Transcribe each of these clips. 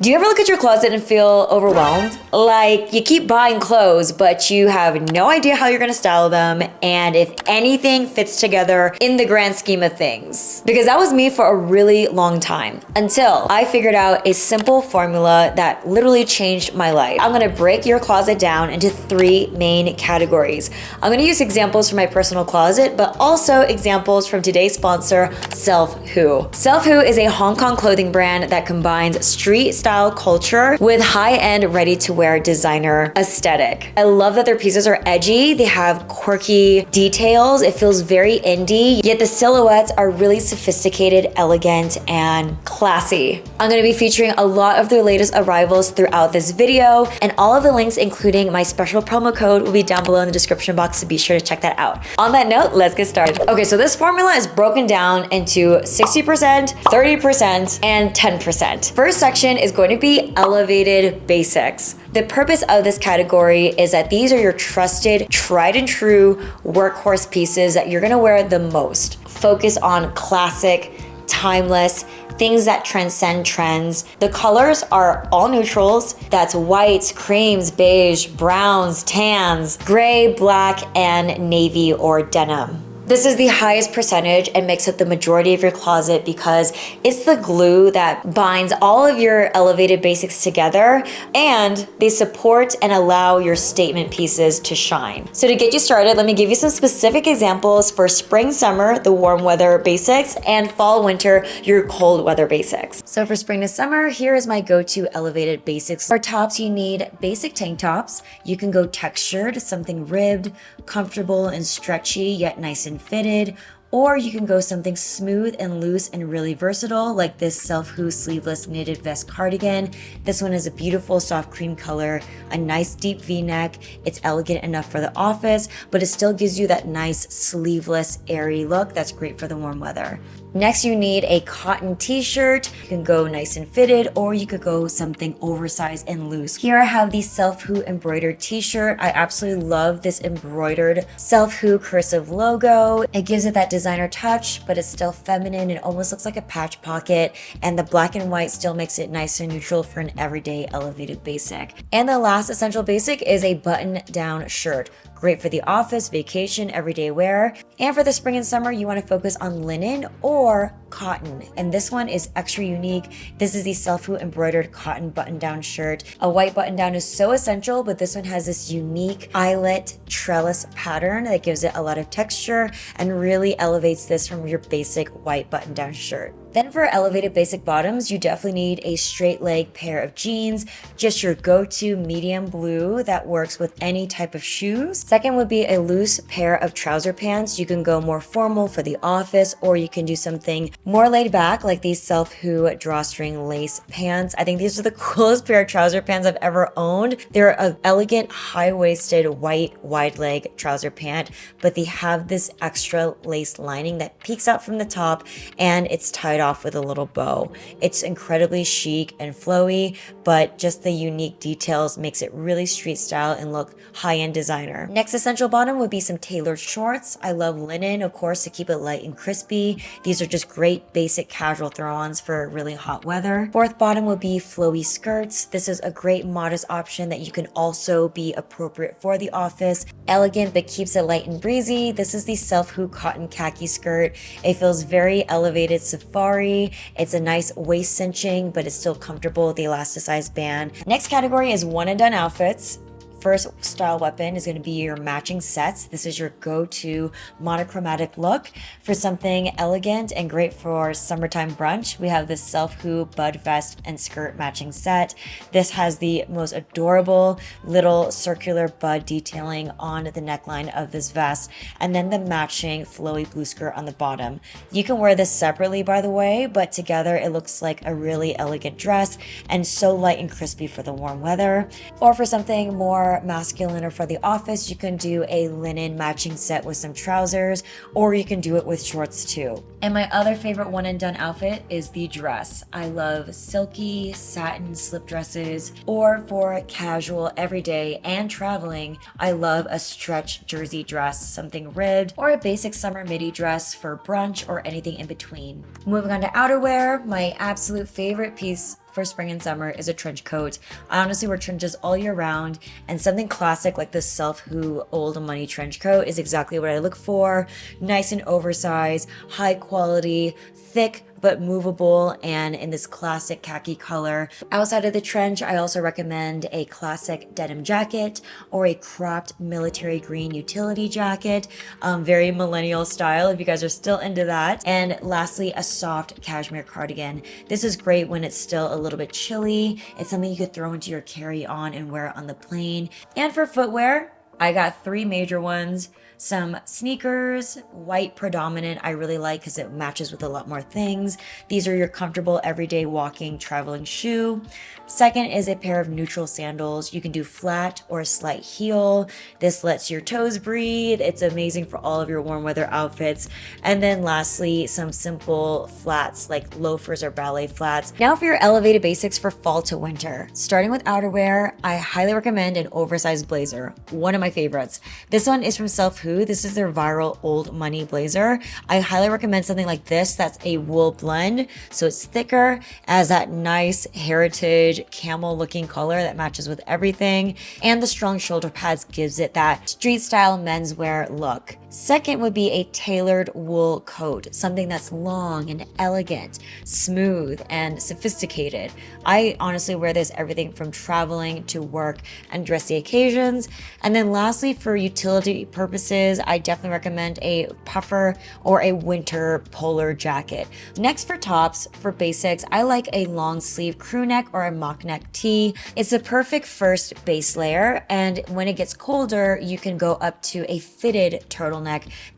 Do you ever look at your closet and feel overwhelmed? Like you keep buying clothes, but you have no idea how you're gonna style them and if anything fits together in the grand scheme of things. Because that was me for a really long time until I figured out a simple formula that literally changed my life. I'm gonna break your closet down into 3 main categories. I'm gonna use examples from my personal closet, but also examples from today's sponsor, Self Who. Self Who is a Hong Kong clothing brand that combines street style culture with high-end ready-to-wear designer aesthetic. I love that their pieces are edgy, they have quirky details, it feels very indie, yet the silhouettes are really sophisticated, elegant, and classy. I'm gonna be featuring a lot of their latest arrivals throughout this video, and all of the links, including my special promo code, will be down below in the description box, so be sure to check that out. On that note, let's get started. Okay, so this formula is broken down into 60%, 30%, and 10%. First section is going to be elevated basics. The purpose of this category is that these are your trusted, tried and true workhorse pieces that you're gonna wear the most. Focus on classic, timeless, things that transcend trends. The colors are all neutrals. That's whites, creams, beige, browns, tans, gray, black, and navy or denim. This is the highest percentage and makes up the majority of your closet because it's the glue that binds all of your elevated basics together, and they support and allow your statement pieces to shine. So to get you started, let me give you some specific examples for spring, summer, the warm weather basics, and fall, winter, your cold weather basics. So for spring to summer, here is my go-to elevated basics. For tops, you need basic tank tops. You can go textured, something ribbed, comfortable and stretchy, yet nice and fitted, or you can go something smooth and loose and really versatile, like this Self Who sleeveless knitted vest cardigan. This one is a beautiful soft cream color, a nice deep V-neck. It's elegant enough for the office, but it still gives you that nice sleeveless, airy look that's great for the warm weather. Next, you need a cotton t-shirt. You can go nice and fitted, or you could go something oversized and loose. Here I have the Self Who embroidered t-shirt. I absolutely love this embroidered Self Who cursive logo. It gives it that designer touch, but it's still feminine. It almost looks like a patch pocket, and the black and white still makes it nice and neutral for an everyday elevated basic. And the last essential basic is a button-down shirt. Great for the office, vacation, everyday wear. And for the spring and summer, you want to focus on linen or cotton. And this one is extra unique. This is the Self Who embroidered cotton button-down shirt. A white button-down is so essential, but this one has this unique eyelet trellis pattern that gives it a lot of texture and really elevates this from your basic white button-down shirt. Then for elevated basic bottoms, you definitely need a straight leg pair of jeans, just your go-to medium blue that works with any type of shoes. Second would be a loose pair of trouser pants. You can go more formal for the office, or you can do something more laid back like these Self Who drawstring lace pants. I think these are the coolest pair of trouser pants I've ever owned. They're an elegant high-waisted white wide leg trouser pant, but they have this extra lace lining that peeks out from the top, and it's tied off with a little bow. It's incredibly chic and flowy, but just the unique details makes it really street style and look high-end designer. Next essential bottom would be some tailored shorts. I love linen, of course, to keep it light and crispy. These are just great basic casual throw-ons for really hot weather. Fourth bottom would be flowy skirts. This is a great modest option that you can also be appropriate for the office. Elegant, but keeps it light and breezy. This is the Self Who cotton khaki skirt. It feels very elevated safari. It's a nice waist cinching, but it's still comfortable with the elasticized band. Next category is one and done outfits. First style weapon is going to be your matching sets. This is your go-to monochromatic look for something elegant and great for summertime brunch. We have this Self Who bud vest and skirt matching set. This has the most adorable little circular bud detailing on the neckline of this vest, and then the matching flowy blue skirt on the bottom. You can wear this separately, by the way, but together it looks like a really elegant dress and so light and crispy for the warm weather. Or for something more masculine or for the office, you can do a linen matching set with some trousers, or you can do it with shorts too. And my other favorite one and done outfit is the dress. I love silky satin slip dresses, or for casual everyday and traveling, I love a stretch jersey dress, something ribbed, or a basic summer midi dress for brunch or anything in between. Moving on to outerwear, my absolute favorite piece for spring and summer is a trench coat. I honestly wear trenches all year round, and something classic like the Self Who Old Money trench coat is exactly what I look for. Nice and oversized, high quality, thick but movable, and in this classic khaki color. Outside of the trench, I also recommend a classic denim jacket or a cropped military green utility jacket. Very millennial style if you guys are still into that. And lastly, a soft cashmere cardigan. This is great when it's still a little bit chilly. It's something you could throw into your carry-on and wear on the plane. And for footwear, I got 3 major ones. Some sneakers, white predominant, I really like because it matches with a lot more things. These are your comfortable everyday walking, traveling shoe. Second is a pair of neutral sandals. You can do flat or a slight heel. This lets your toes breathe. It's amazing for all of your warm weather outfits. And then lastly, some simple flats like loafers or ballet flats. Now for your elevated basics for fall to winter. Starting with outerwear, I highly recommend an oversized blazer, one of my favorites. This one is from Self Who. This is their viral old money blazer. I highly recommend something like this that's a wool blend, so it's thicker, has that nice heritage camel looking color that matches with everything, and the strong shoulder pads gives it that street style menswear look. Second would be a tailored wool coat, something that's long and elegant, smooth and sophisticated. I honestly wear this everything from traveling to work and dressy occasions. And then lastly, for utility purposes, I definitely recommend a puffer or a winter polar jacket. Next for tops, for basics, I like a long sleeve crew neck or a mock neck tee. It's the perfect first base layer, and when it gets colder, you can go up to a fitted turtleneck.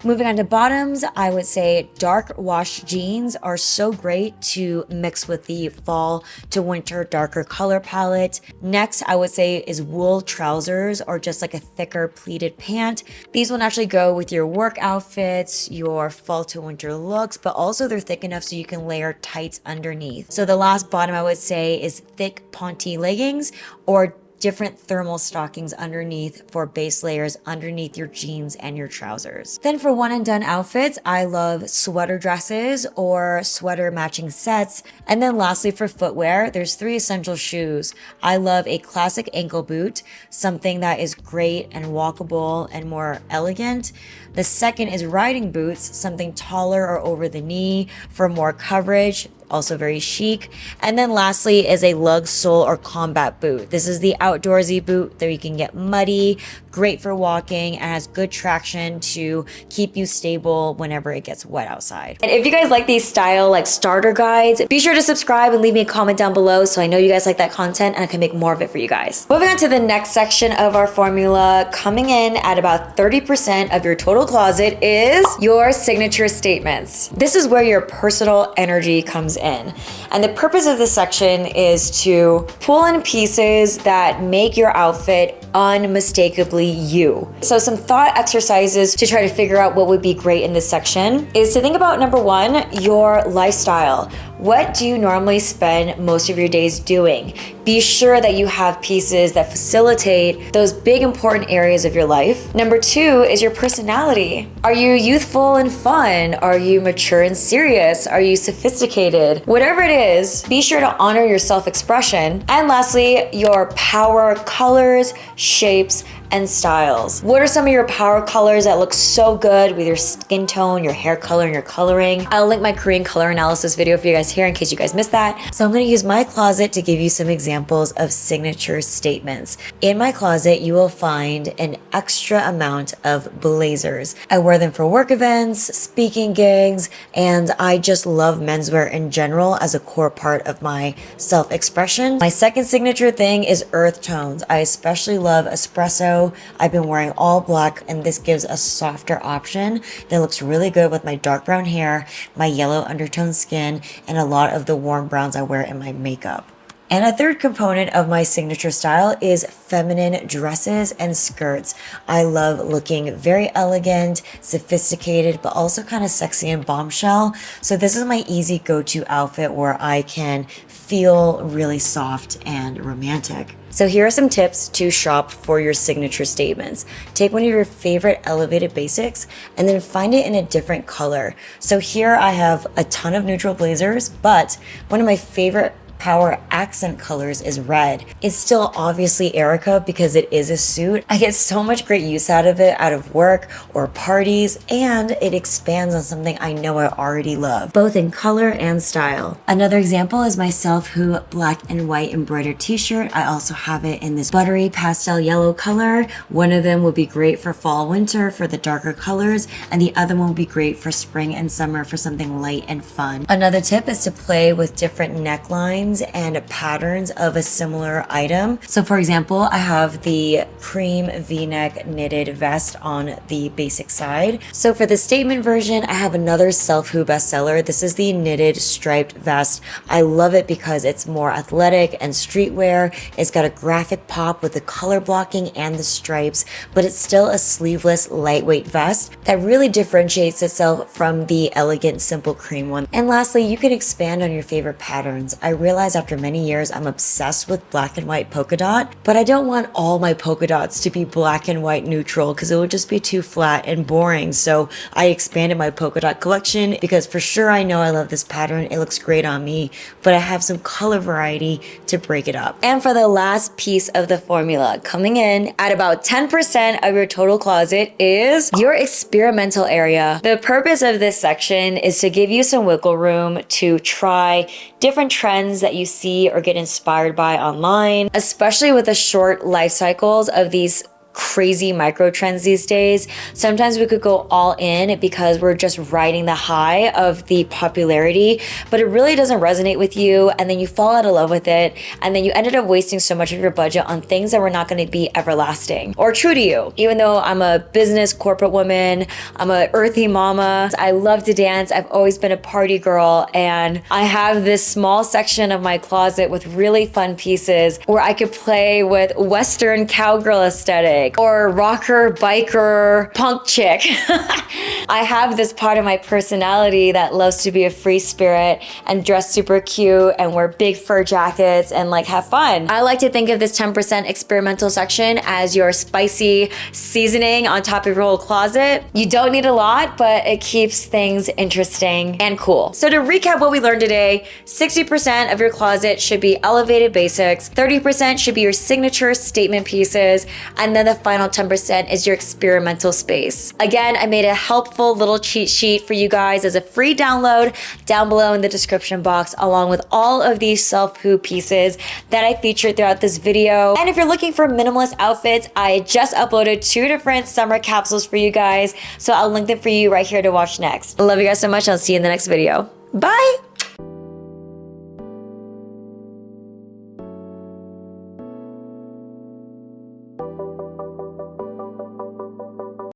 Moving on to bottoms, I would say dark wash jeans are so great to mix with the fall to winter darker color palette. Next, I would say is wool trousers or just like a thicker pleated pant. These will naturally go with your work outfits, your fall to winter looks, but also they're thick enough so you can layer tights underneath. So the last bottom I would say is thick ponte leggings or different thermal stockings underneath for base layers underneath your jeans and your trousers. Then for one and done outfits, I love sweater dresses or sweater matching sets. And then lastly for footwear, there's 3 essential shoes. I love a classic ankle boot, something that is great and walkable and more elegant. The second is riding boots, something taller or over the knee for more coverage, also very chic. And then lastly is a lug sole or combat boot. This is the outdoorsy boot that you can get muddy, great for walking, and has good traction to keep you stable whenever it gets wet outside. And if you guys like these style like starter guides, be sure to subscribe and leave me a comment down below so I know you guys like that content and I can make more of it for you guys. Moving on to the next section of our formula, coming in at about 30% of your total closet is your signature statements. This is where your personal energy comes in. And the purpose of this section is to pull in pieces that make your outfit unmistakably you. So some thought exercises to try to figure out what would be great in this section is to think about number 1, your lifestyle. What do you normally spend most of your days doing? Be sure that you have pieces that facilitate those big important areas of your life. Number 2 is your personality. Are you youthful and fun? Are you mature and serious? Are you sophisticated? Whatever it is, be sure to honor your self-expression. And lastly, your power colors, shapes, and styles. What are some of your power colors that look so good with your skin tone, your hair color, and your coloring? I'll link my Korean color analysis video for you guys here in case you guys missed that. So I'm gonna use my closet to give you some examples of signature statements. In my closet, you will find an extra amount of blazers. I wear them for work events, speaking gigs, and I just love menswear in general as a core part of my self-expression. My second signature thing is earth tones. I especially love espresso. I've been wearing all black, and this gives a softer option that looks really good with my dark brown hair, my yellow undertone skin, and a lot of the warm browns I wear in my makeup. And a third component of my signature style is feminine dresses and skirts. I love looking very elegant, sophisticated, but also kind of sexy and bombshell. So this is my easy go-to outfit where I can feel really soft and romantic. So here are some tips to shop for your signature statements. Take one of your favorite elevated basics and then find it in a different color. So here I have a ton of neutral blazers, but one of my favorite power accent colors is red. It's still obviously Erica because it is a suit. I get so much great use out of it out of work or parties, and it expands on something I know I already love, both in color and style. Another example is my Self Who black and white embroidered t-shirt. I also have it in this buttery pastel yellow color. One of them would be great for fall, winter for the darker colors, and the other one would be great for spring and summer for something light and fun. Another tip is to play with different necklines and patterns of a similar item. So for example, I have the cream v-neck knitted vest on the basic side. So for the statement version, I have another Self Who bestseller. This is the knitted striped vest. I love it because it's more athletic and streetwear. It's got a graphic pop with the color blocking and the stripes, but it's still a sleeveless, lightweight vest that really differentiates itself from the elegant, simple cream one. And lastly, you can expand on your favorite patterns. I realize after many years I'm obsessed with black and white polka dot, but I don't want all my polka dots to be black and white neutral because it would just be too flat and boring. So I expanded my polka dot collection because for sure I know I love this pattern. It looks great on me, but I have some color variety to break it up. And for the last piece of the formula, coming in at about 10% of your total closet is your experimental area. The purpose of this section is to give you some wiggle room to try different trends that you see or get inspired by online, especially with the short life cycles of these crazy micro trends these days. Sometimes we could go all in because we're just riding the high of the popularity, but it really doesn't resonate with you, and then you fall out of love with it, and then you ended up wasting so much of your budget on things that were not going to be everlasting or true to you. Even though I'm a business corporate woman, I'm a earthy mama, I love to dance, I've always been a party girl, and I have this small section of my closet with really fun pieces where I could play with Western cowgirl aesthetic or rocker, biker, punk chick. I have this part of my personality that loves to be a free spirit and dress super cute and wear big fur jackets and like have fun. I like to think of this 10% experimental section as your spicy seasoning on top of your whole closet. You don't need a lot, but it keeps things interesting and cool. So to recap what we learned today, 60% of your closet should be elevated basics, 30% should be your signature statement pieces, and then the final 10% is your experimental space. Again, I made a helpful little cheat sheet for you guys as a free download down below in the description box, along with all of these Self Who pieces that I featured throughout this video. And if you're looking for minimalist outfits, I just uploaded 2 different summer capsules for you guys, so I'll link them for you right here to watch next. I love you guys so much. I'll see you in the next video. Bye!